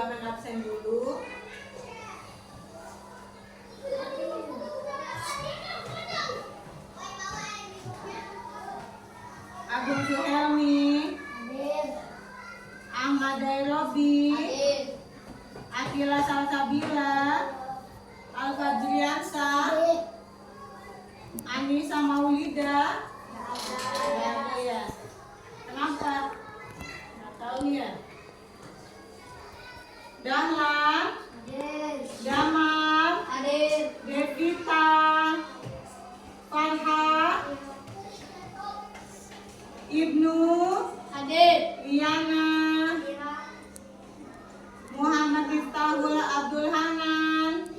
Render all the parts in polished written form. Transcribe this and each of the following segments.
jangan absen dulu. Agung Suhelmi, Ahmad Dairobi, Akila Salsabila, Alfa Juliansa, Anissa Maulida. Ada ya? Kenapa? Nggak tahu ya. Dahlan, Jamal, Devita, Farha, Ibnu, Liana, Muhammad Miftahul Abdul Hanan,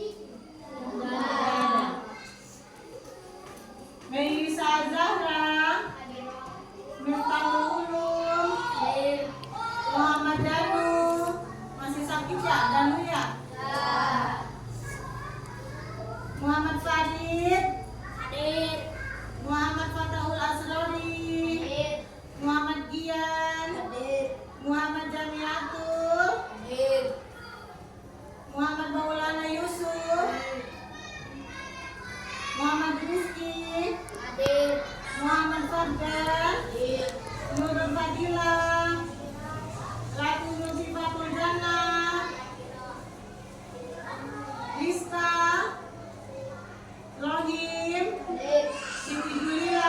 Melisa Zahra, Miftahul Ulum, Muhammad Danu. Masih sakit ya? Danu ya? Muhammad Fadid, Muhammad Fatahul Asrori, Muhammad Gian, Muhammad Jamiatul, Muhammad Maulana Yusuf, Muhammad Rizki, Muhammad Fadlan, Nurul Fadilah, Ratu Nusifatul Jannah, Lista, Rohim, Siti Julila,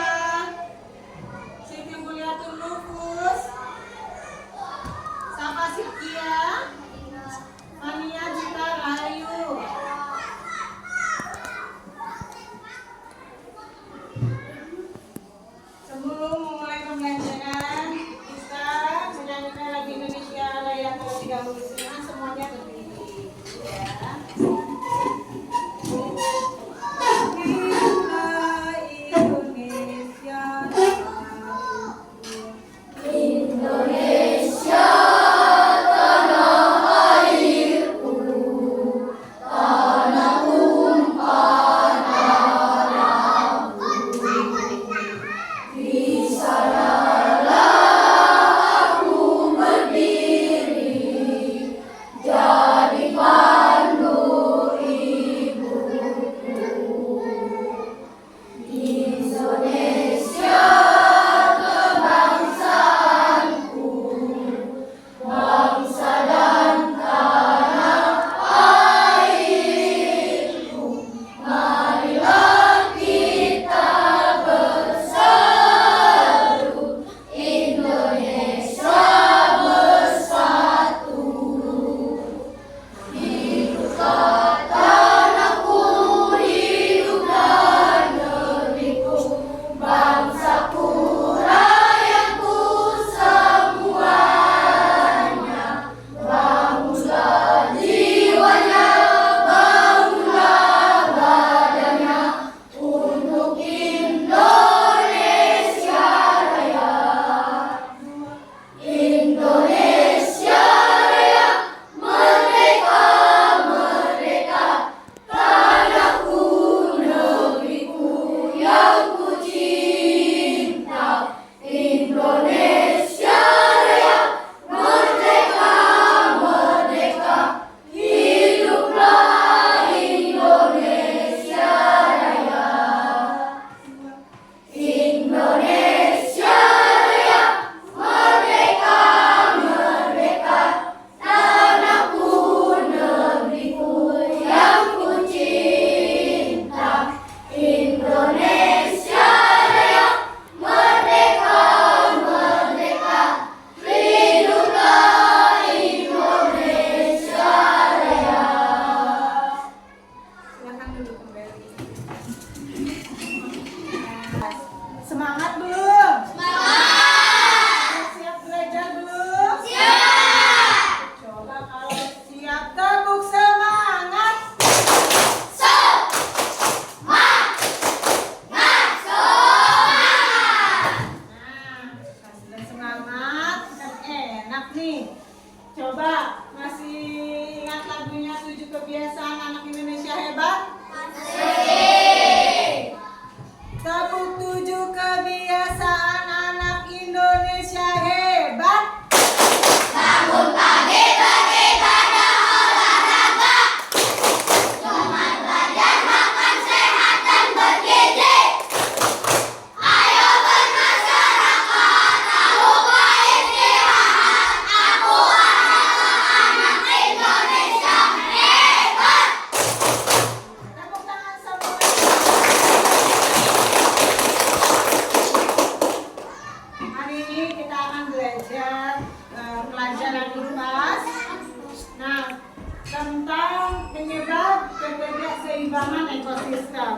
keseimbangan ekosistem.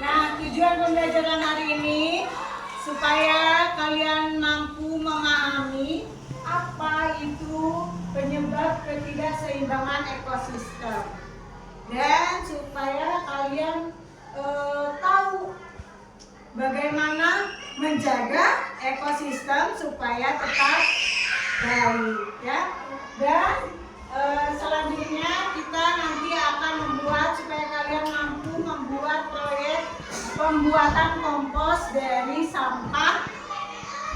Nah, tujuan pembelajaran hari ini supaya kalian mampu memahami apa itu penyebab ketidakseimbangan ekosistem, dan supaya kalian tahu bagaimana menjaga ekosistem supaya tetap baik, ya. Dan selanjutnya kita nanti akan membuat, supaya kalian mampu membuat proyek pembuatan kompos dari sampah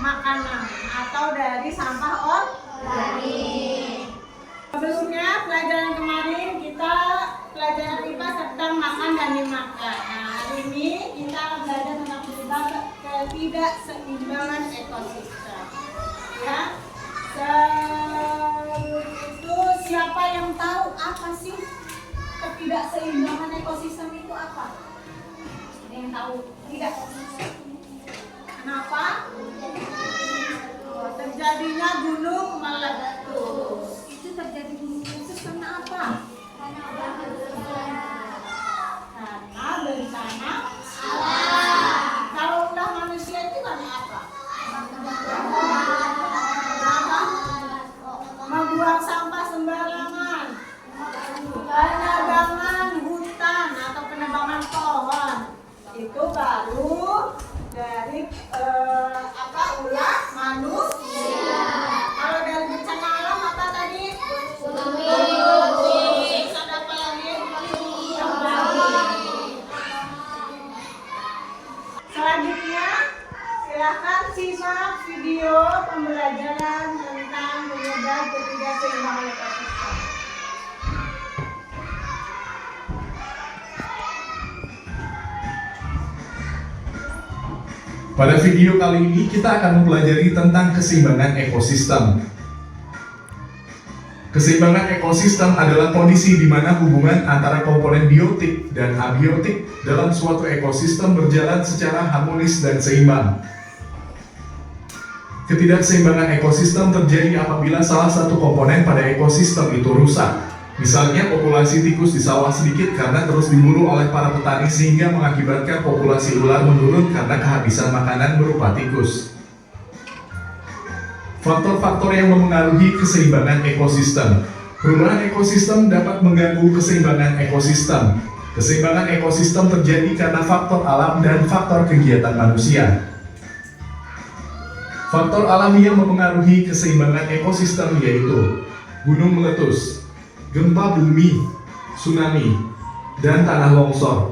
makanan atau dari sampah organik. Sebelumnya pelajaran kemarin kita pelajaran IPA tentang makan dan dimakan. Nah, hari ini kita akan belajar tentang ketidakseimbangan ekosistem. Ya, itu siapa yang tahu apa sih ketidakseimbangan ekosistem itu apa? Ada yang tahu? Tidak. Kenapa? Terjadinya gunung meletus. Itu terjadi gunung meletus karena apa? Karena bencana alam. Kalau ulah manusia itu karena apa? Membuang sampah sembarangan, penebangan hutan atau penebangan pohon, itu baru dari ulah manusia. Kalau dari bencana alam apa tadi? Terus ada apa lagi? Selanjutnya silakan simak video pembelajaran tentang penyebab ketidakseimbangan ekosistem. Pada video kali ini kita akan mempelajari tentang keseimbangan ekosistem. Keseimbangan ekosistem adalah kondisi di mana hubungan antara komponen biotik dan abiotik dalam suatu ekosistem berjalan secara harmonis dan seimbang. Ketidakseimbangan ekosistem terjadi apabila salah satu komponen pada ekosistem itu rusak. Misalnya populasi tikus di sawah sedikit karena terus diburu oleh para petani sehingga mengakibatkan populasi ular menurun karena kehabisan makanan berupa tikus. Faktor-faktor yang memengaruhi keseimbangan ekosistem. Perubahan ekosistem dapat mengganggu keseimbangan ekosistem. Keseimbangan ekosistem terjadi karena faktor alam dan faktor kegiatan manusia. Faktor alami yang memengaruhi keseimbangan ekosistem yaitu gunung meletus, gempa bumi, tsunami, dan tanah longsor.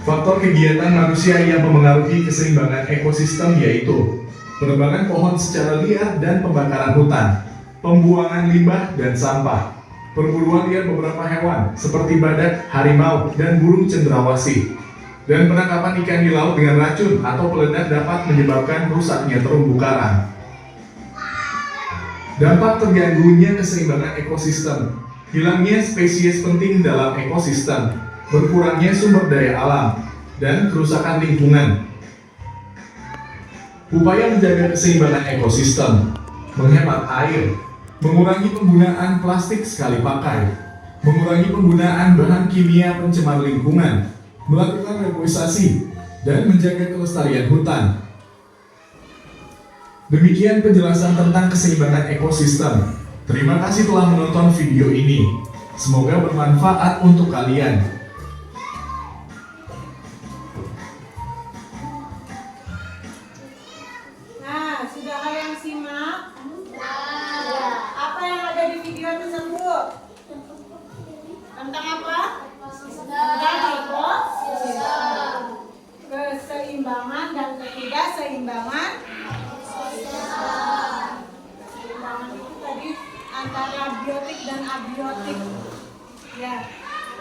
Faktor kegiatan manusia yang memengaruhi keseimbangan ekosistem yaitu penebangan pohon secara liar dan pembakaran hutan, pembuangan limbah dan sampah, perburuan liar beberapa hewan seperti badak, harimau, dan burung cendrawasih, dan penangkapan ikan di laut dengan racun atau peledak dapat menyebabkan rusaknya terumbu karang. Dampak terganggunya keseimbangan ekosistem, hilangnya spesies penting dalam ekosistem, berkurangnya sumber daya alam, dan kerusakan lingkungan. Upaya menjaga keseimbangan ekosistem, menghemat air, mengurangi penggunaan plastik sekali pakai, mengurangi penggunaan bahan kimia pencemar lingkungan, melakukan reforestasi, dan menjaga kelestarian hutan. Demikian penjelasan tentang keseimbangan ekosistem. Terima kasih telah menonton video ini. Semoga bermanfaat untuk kalian. Nah, sudah kalian simak? Ya, apa yang ada di video tersebut? Tentang apa? Tentang ekosistem. Keseimbangan dan ketidakseimbangan. Keseimbangan itu tadi antara biotik dan abiotik. Ya.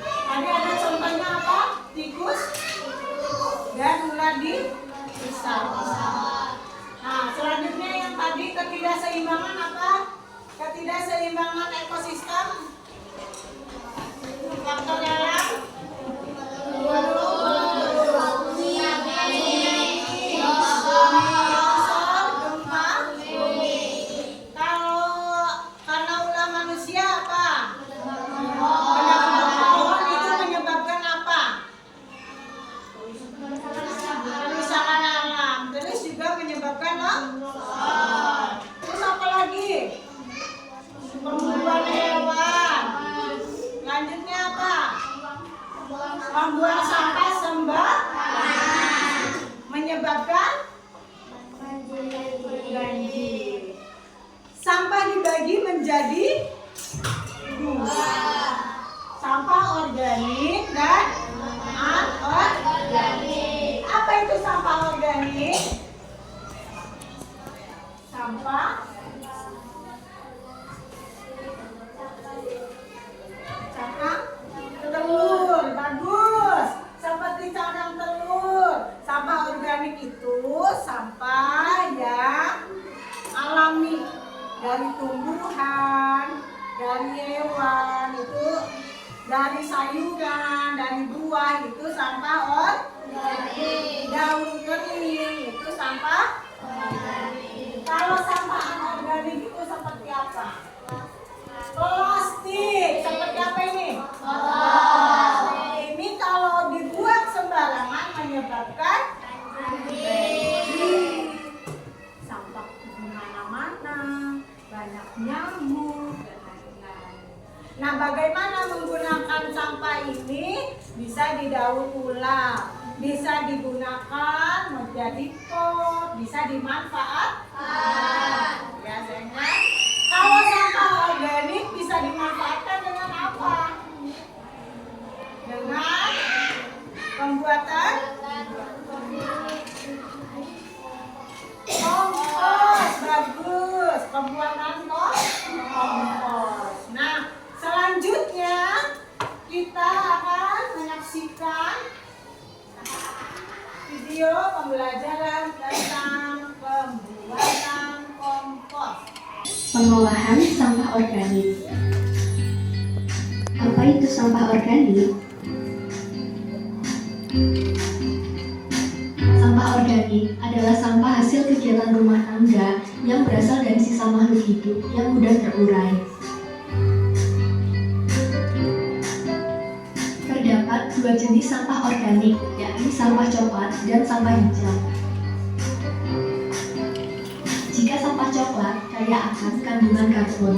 Tadi ada contohnya apa? Tikus dan ular di sawah. Nah, selanjutnya yang tadi ketidakseimbangan apa? Ketidakseimbangan ekosistem. Faktor alam. Kalau karena ulah manusia apa? dibagi menjadi dua. Sampah organik dan anorganik. Apa itu sampah organik? Sampah telur, bagus. Seperti cangkang telur. Sampah organik itu sampah yang alami dari tumbuhan, dari hewan, itu dari sayuran, dari buah, itu sampah organik. Daun kering itu sampah organik. Kalau sampah anorganik itu seperti apa? Plastik. Seperti apa ini? Ini kalau dibuang sembarangan menyebabkan sampah di mana-mana, banyak nyamuk dan lain-lain. Nah, bagaimana menggunakan sampah ini? Bisa didaur ulang, bisa digunakan menjadi pot, bisa dimanfaatkan. Ya, sayang. Kalau sampah organik bisa dimanfaatkan dengan apa? Dengan pembuatan kompos. Bagus, pembuatan kompos. Nah, selanjutnya kita akan menyaksikan video pembelajaran tentang pembuatan kompos. Pengolahan sampah organik. Apa itu sampah organik? Sampah organik adalah sampah hasil kegiatan rumah tangga yang berasal dari sisa makhluk hidup yang mudah terurai. Terdapat dua jenis sampah organik, yakni sampah coklat dan sampah hijau. Jika sampah coklat kaya akan kandungan karbon,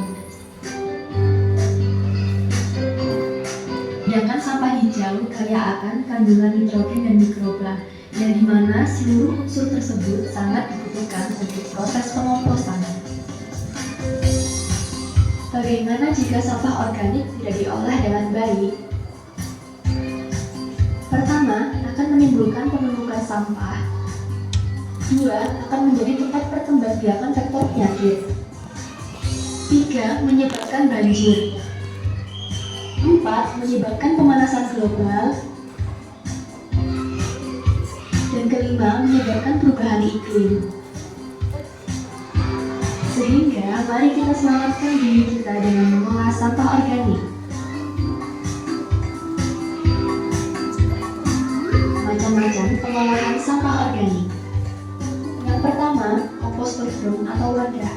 sedangkan sampah hijau kaya akan kandungan nitrogen dan mikroba, yang dimana seluruh unsur tersebut sangat dibutuhkan untuk proses pengomposan. Bagaimana jika sampah organik tidak diolah dengan baik? Pertama, akan menimbulkan penumpukan sampah. 2. Akan menjadi tempat perkembangbiakan vektor penyakit. 3. Menyebabkan banjir. 4. Menyebabkan pemanasan global. Dan kelima, menyebabkan perubahan iklim. Sehingga, mari kita selamatkan diri kita dengan mengolah sampah organik. Macam-macam pengolahan sampah organik. Yang pertama, komposter drum atau wadah.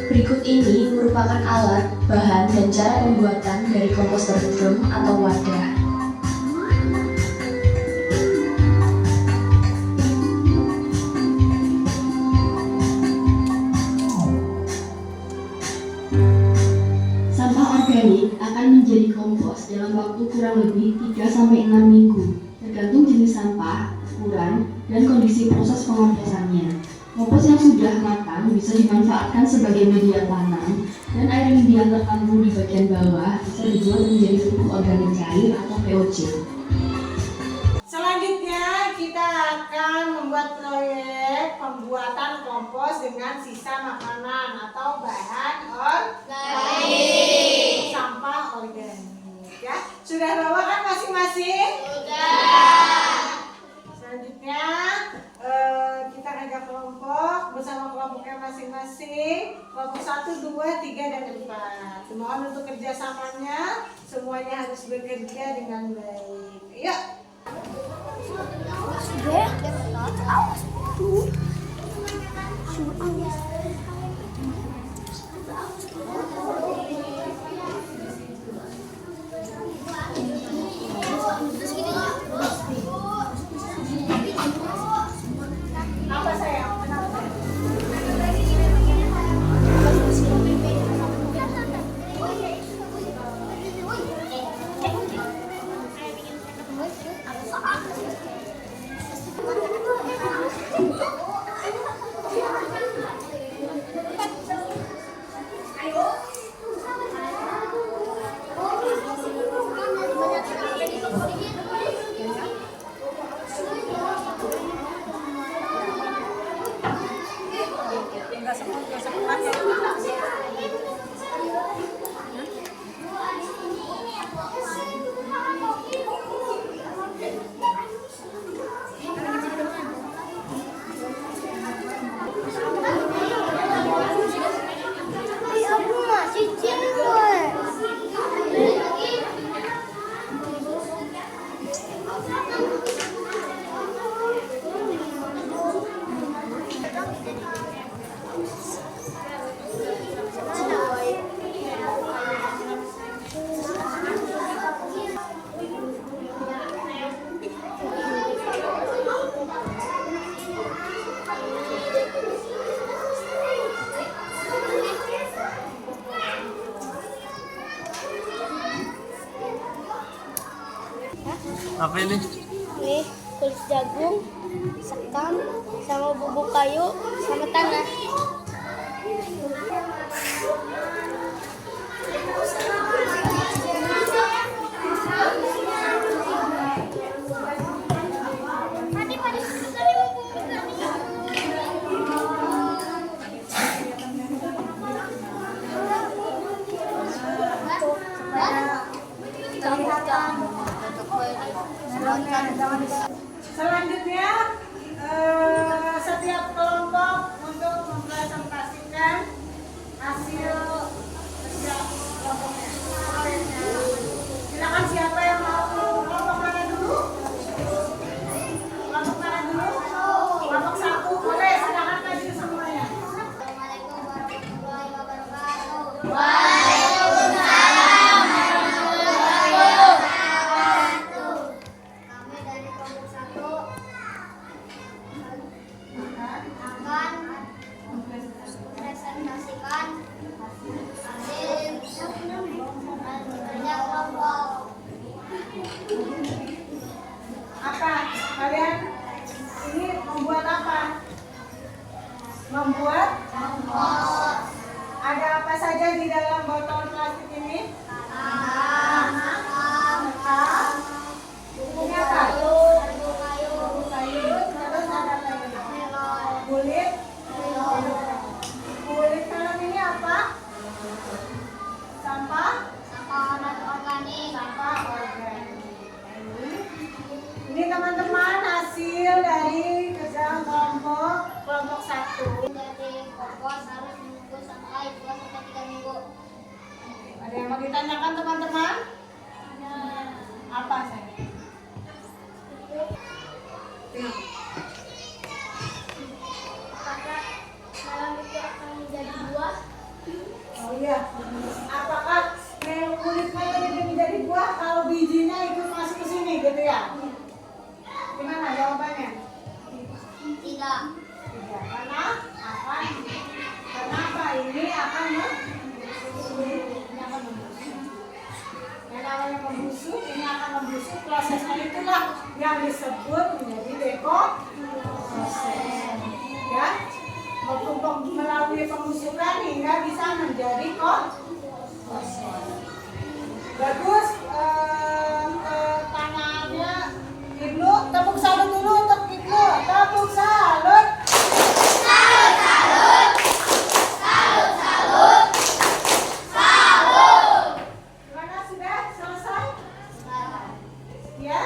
Berikut ini merupakan alat, bahan, dan cara pembuatan dari komposter drum atau wadah. Sampah organik akan menjadi kompos dalam waktu kurang lebih 3-6 minggu, tergantung jenis sampah, ukuran, dan kondisi proses pengomposannya. Kompos yang sudah matang bisa dimanfaatkan sebagai media tanam, dan air yang tertampung di bagian bawah bisa dibuat menjadi pupuk organik cair atau POC. Selanjutnya kita akan membuat proyek pembuatan kompos dengan sisa makanan atau bahan organik. Sampah organik, ya. Sudah bawa kan masing-masing? Sudah. Selanjutnya kita ajak kelompok bersama kelompoknya masing-masing. Kelompok 1, 2, 3, dan 4. Mohon untuk kerjasamanya, semuanya harus bekerja dengan baik. Yuk. Apa sayang? Kenapa? Apa ini? Nih, kulit jagung, sekam, sama bubuk kayu, sama tanah. Selanjutnya, setiap kelompok untuk mempresentasikan hasil kerja kelompoknya. Silakan, siapa yang mau kelompok mana dulu? Kelompok mana dulu? Kelompok 1, boleh, silakan maju semuanya. Assalamualaikum warahmatullahi wabarakatuh. Kami dari kelompok 1 akan mempresentasikan hasil kerja kelompok. Apa? Kalian ini membuat apa? Membuat? Ada apa saja di dalam botol plastik ini? Ini apa? Bubuk kayu. Terus ada apa lagi? Kulit. Kulit kanan ini apa? Sampah. Sampah organik. Ini teman-teman hasil dari kerja kelompok 1. Dari kompos harus menunggu sampai 2-3 minggu. Ada yang mau ditanyakan teman-teman? Apa saya? Apakah dalam itu akan menjadi buah? Oh iya. Apakah kulit melon itu menjadi buah kalau bijinya ikut masuk ke sini gitu ya? Gimana jawabannya? Tidak. Tidak. Karena apa? Karena apa? Ini akan yang namanya membusuk, ini akan membusuk. Prosesnya itulah yang disebut menjadi dekomposisi. Ya, melalui pembusukan hingga bisa menjadi komposisi. Bagus. Tangannya Ibnu, tepuk salut dulu untuk Ibnu. Tepuk salut. Gimana, sudah selesai? Ya?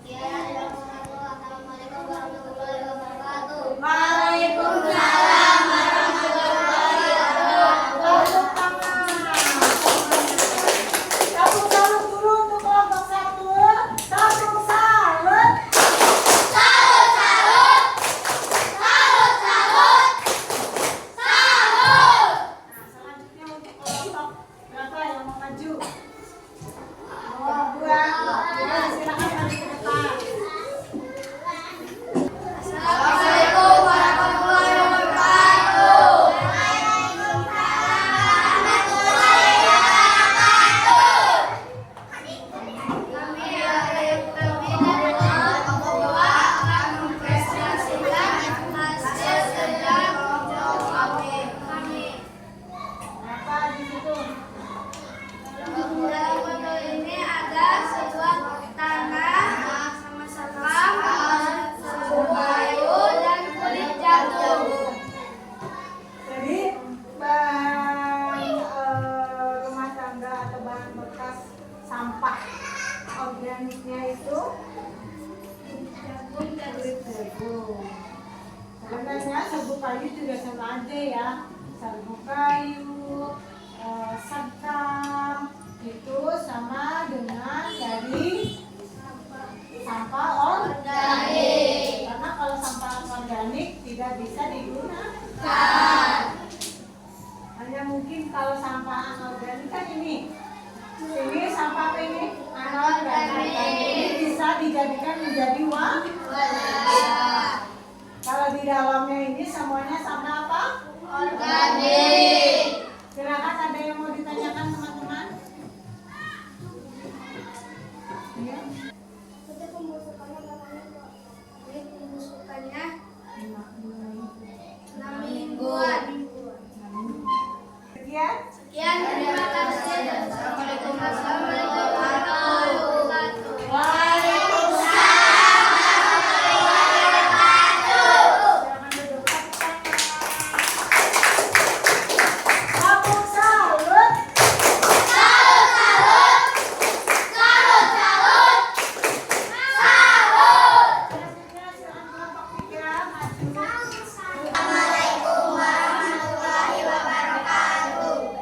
Assalamualaikum warahmatullahi wabarakatuh. Waalaikumsalam warahmatullahi wabarakatuh. organiknya itu kulit jagung. Sebenarnya serbuk kayu juga sama aja ya. Serbuk kayu, sekam itu sama dengan dari sampah organik. Karena kalau sampah organik tidak bisa digunakan. Hanya mungkin kalau sampah anorganik kan ini sampah apa ini? Anorganik. Ini bisa dijadikan menjadi wadah. Kalau di dalamnya ini semuanya sampah apa? Organik. Silakan, ada yang mau ditanyakan teman-teman? Ya. Pembusukannya 6 mingguan. Sekian. Sekian, terima kasih. Assalamualaikum warahmatullahi wabarakatuh. Jangan duduk. Tepuk salut. Selanjutnya silakan kelompok 3 maju.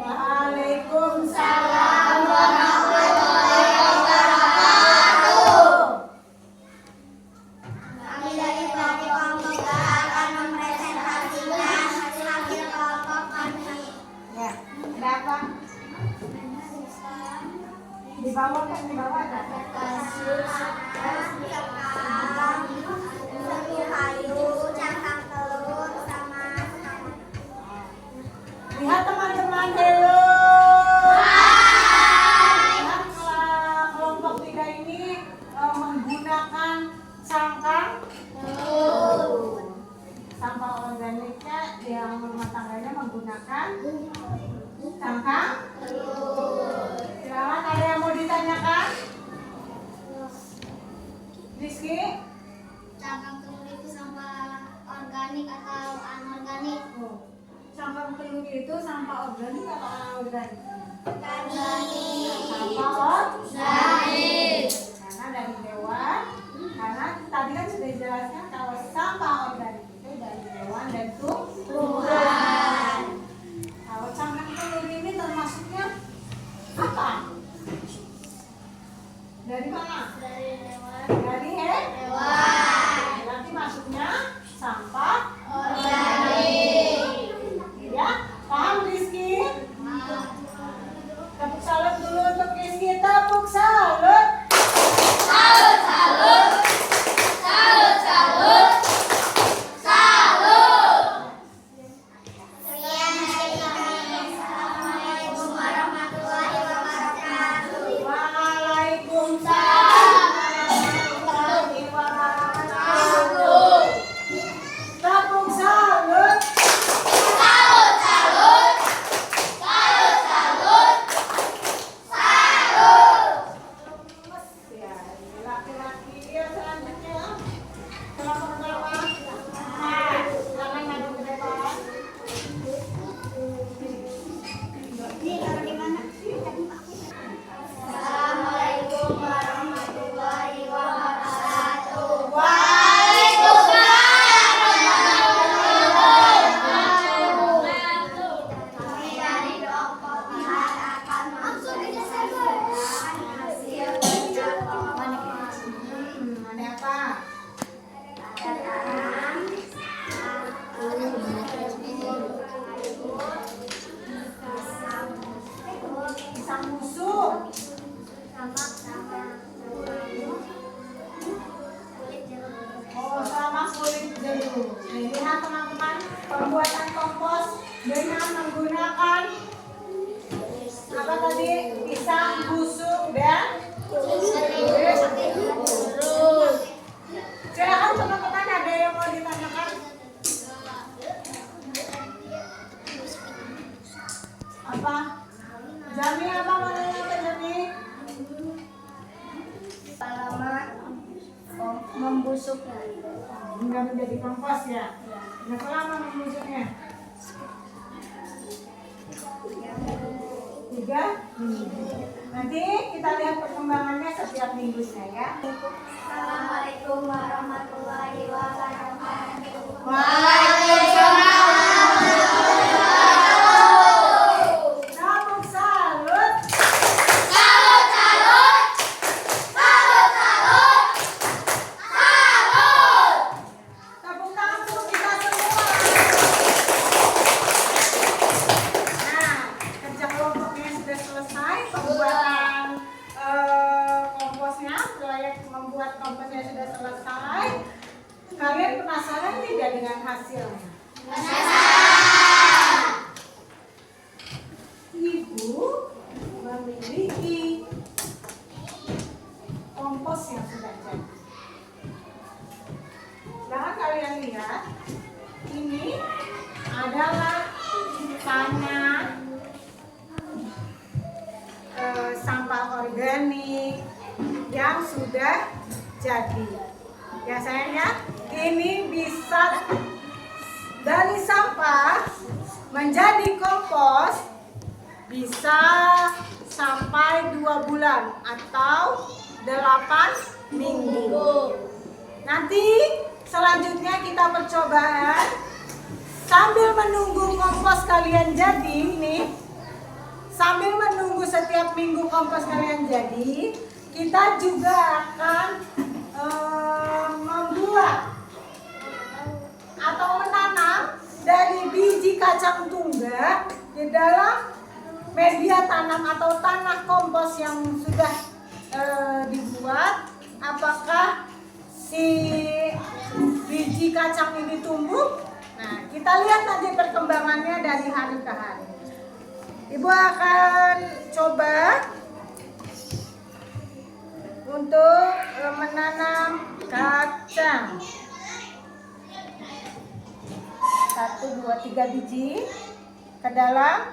Waalaikumsalam warahmatullahi wabarakatuh. Kami dari kelompok 3 akan mempresentasikan hasil kelompok kami. Ya, ada apa? Di bawah kan, di bawah ada. Kasus, serbuk kayu, cangkang telur, sama Lihat teman-teman dulu. Lihat kelompok 3 ini menggunakan cangkang telur. Sampah organiknya yang rumah tangganya menggunakan cangkang telur. Silakan, ada yang mau ditanyakan? Rizky? cangkang telur itu sampah organik atau anorganik? Cangkang telur itu sampah organik atau anorganik? Organik. Sampah organik. Karena dari hewan. Karena tadi kan sudah dijelaskan kalau sampah organik itu dari hewan dan tumbuhan. Kalau cangkang telur ini termasuknya apa? Dari mana? Dari hewan. Dari hewan. Berarti masuknya sampah organik. Ya, paham Rizky? Tepuk salut dulu untuk Rizky. Tepuk salut. Sekian dari kami. Assalamualaikum warahmatullahi wabarakatuh. Waalaikumsalam warahmatullahi wabarakatuh. Tepuk salut. Ya, ini laki-laki yang selanjutnya. Kelompok berapa? Nah, silakan maju ke depan. Assalamualaikum warahmatullahi wabarakatuh. Kami dari kelompok 4 akan mempresentasikan hasil kerja kelompok. Ada apa? Pisang busuk. Oh, sama kulit jeruk. Nih, lihat teman-teman, pembuatan kompos dengan menggunakan apa tadi? Pisang busuk dan jeruk. Silakan teman-teman, ada yang mau ditanyakan? Apa? Jami apa namanya Pak Jami? Lama membusuknya. Hingga menjadi kompos ya. Berapa lama membusuknya? 3 minggu. Nanti kita lihat perkembangannya setiap minggunya ya. Assalamualaikum warahmatullahi wabarakatuh. Waalaikumsalam. Salam salut. Salut, salut. Salut, salut. Salut. Tepuk tangan untuk kita semua. Nah, kerja kelompoknya sudah selesai. Pembuatan komposnya, proyek membuat komposnya sudah selesai. Kalian penasaran tidak dengan hasilnya? Penasaran. Ibu memiliki kompos yang sudah jadi. Silahkan kalian lihat, ini adalah tanah sampah organik yang sudah jadi. Ya sayang ya, ini bisa dari sampah menjadi kompos bisa sampai 2 bulan atau 8 minggu. Nanti selanjutnya kita percobaan sambil menunggu kompos kalian jadi nih. Sambil menunggu setiap minggu kompos kalian jadi, kita juga akan membuat atau menanam dari biji kacang tunggak di dalam media tanam atau tanah kompos yang sudah dibuat. Apakah si biji kacang ini tumbuh? Nah, kita lihat nanti perkembangannya dari hari ke hari. Ibu akan coba untuk menanam kacang. 1, 2, 3 biji ke dalam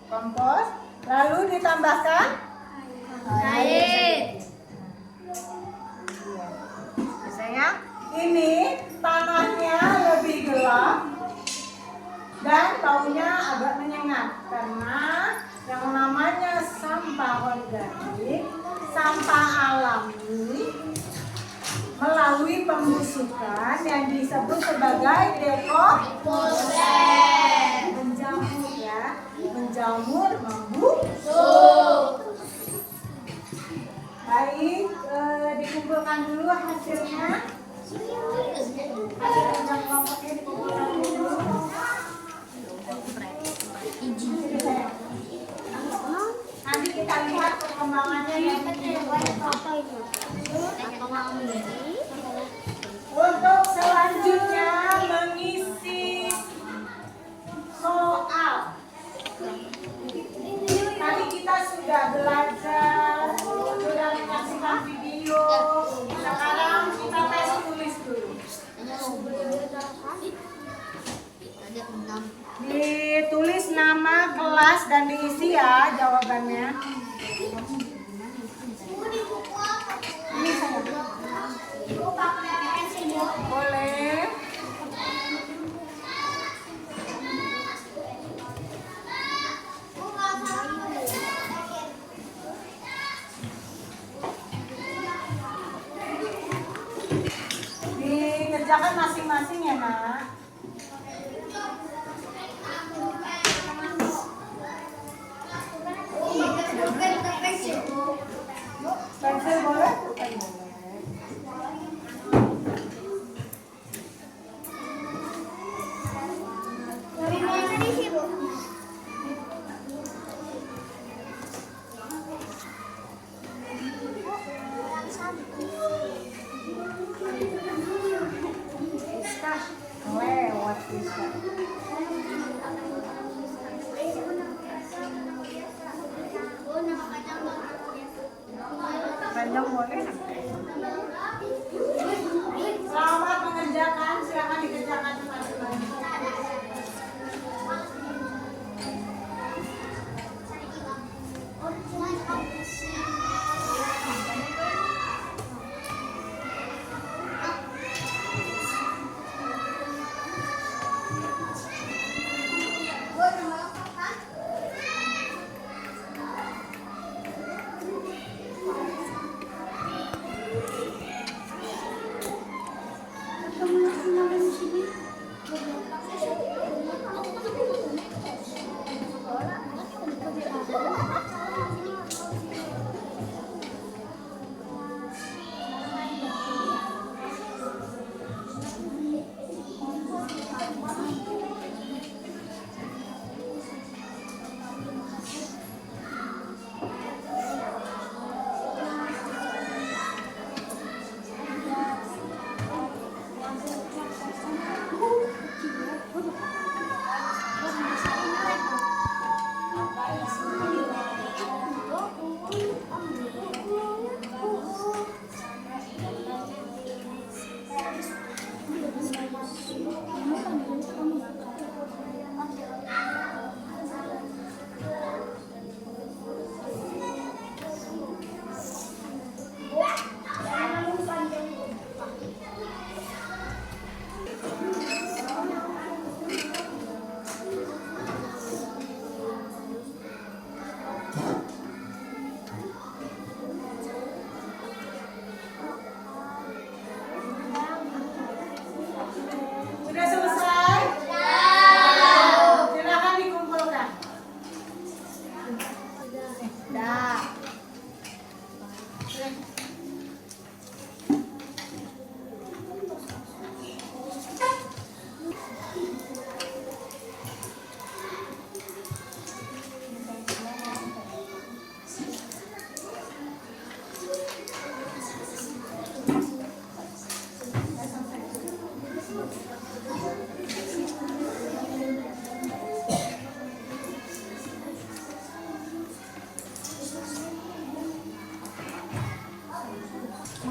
kompos, lalu ditambahkan Air. Sayang, ini tanahnya lebih gelap dan baunya agak menyengat karena yang namanya sampah organik, sampah alami melalui pembusukan yang disebut sebagai dekomposisi. Menjamur ya, menjamur, membusuk. Baik, dikumpulkan dulu hasilnya. Hasil kerja kelompoknya dikumpulkan dulu. Nanti kita lihat perkembangannya yang untuk selanjutnya mengisi soal. Tadi kita sudah belajar, sudah menyaksikan video. Sekarang kita tes tulis dulu. Ditulis nama, kelas, dan diisi ya jawabannya. Ini saya. Boleh. Dikerjakan masing-masing ya, Nak. Pensil boleh? Bukan boleh. Bisa lewat bisa. Panjang boleh. Selamat mengerjakan, silakan dikerjakan teman-teman.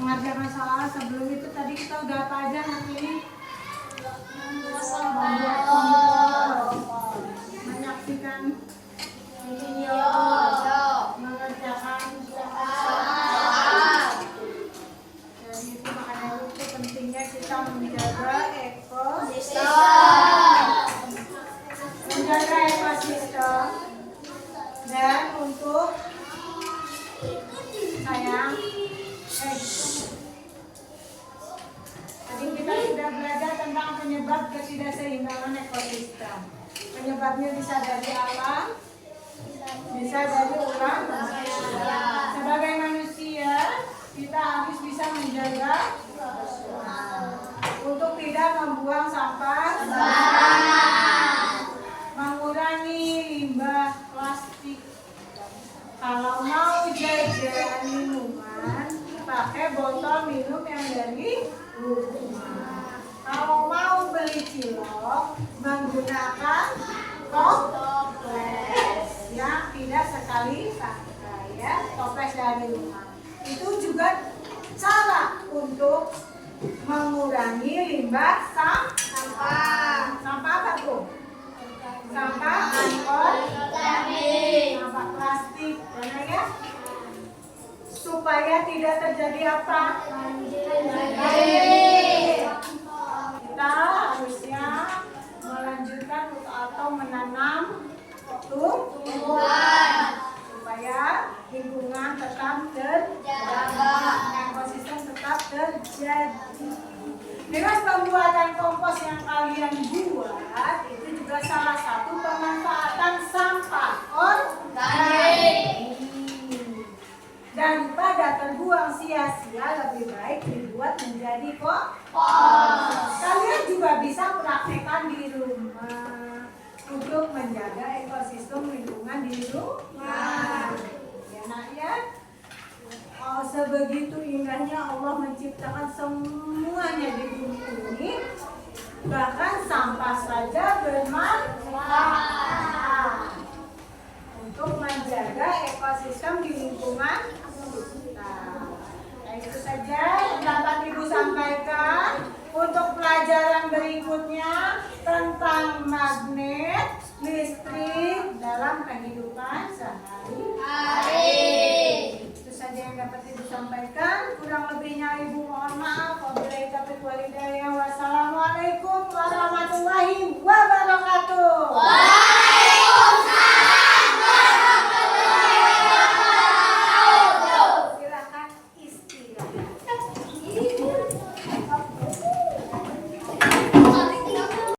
mengerjakan soal. Sebelum itu tadi kita udah apa aja hari ini? Membuat kelompok, menyaksikan video, mengerjakan soal. Jadi itu makanya itu pentingnya kita menjaga ekosistem dan untuk sayang. Tadi kita sudah belajar tentang penyebab ketidakseimbangan ekosistem. Penyebabnya bisa dari alam, bisa dari ulah manusia. Sebagai manusia, kita harus bisa menjaga untuk tidak membuang sampah sembarangan, mengurangi limbah plastik. Kalau mau jajan minuman, pakai botol minum yang dari rumah. Kalau mau beli cilok, menggunakan toples yang tidak sekali pakai, ya, toples dari rumah. Itu juga cara untuk mengurangi limbah sampah. Sampah apa tuh? Sampah anorganik, sampah plastik, benar ya? Supaya tidak terjadi apa? Kita harusnya melanjutkan atau menanam tumbuhan supaya lingkungan tetap terjaga, ekosistem tetap terjadi. Dengan pembuatan kompos yang kalian buat, itu juga salah satu pemanfaatan sampah organik. Daripada terbuang sia-sia, lebih baik dibuat menjadi kompos. Kalian juga bisa praktekkan di rumah untuk menjaga ekosistem lingkungan di rumah. Ya nak ya. Oh, sebegitu indahnya Allah menciptakan semuanya di bumi ini. Bahkan sampah saja bermanfaat untuk menjaga ekosistem di lingkungan kita. Nah, itu saja yang dapat Ibu sampaikan. Untuk pelajaran berikutnya tentang magnet listrik dalam kehidupan sehari-hari.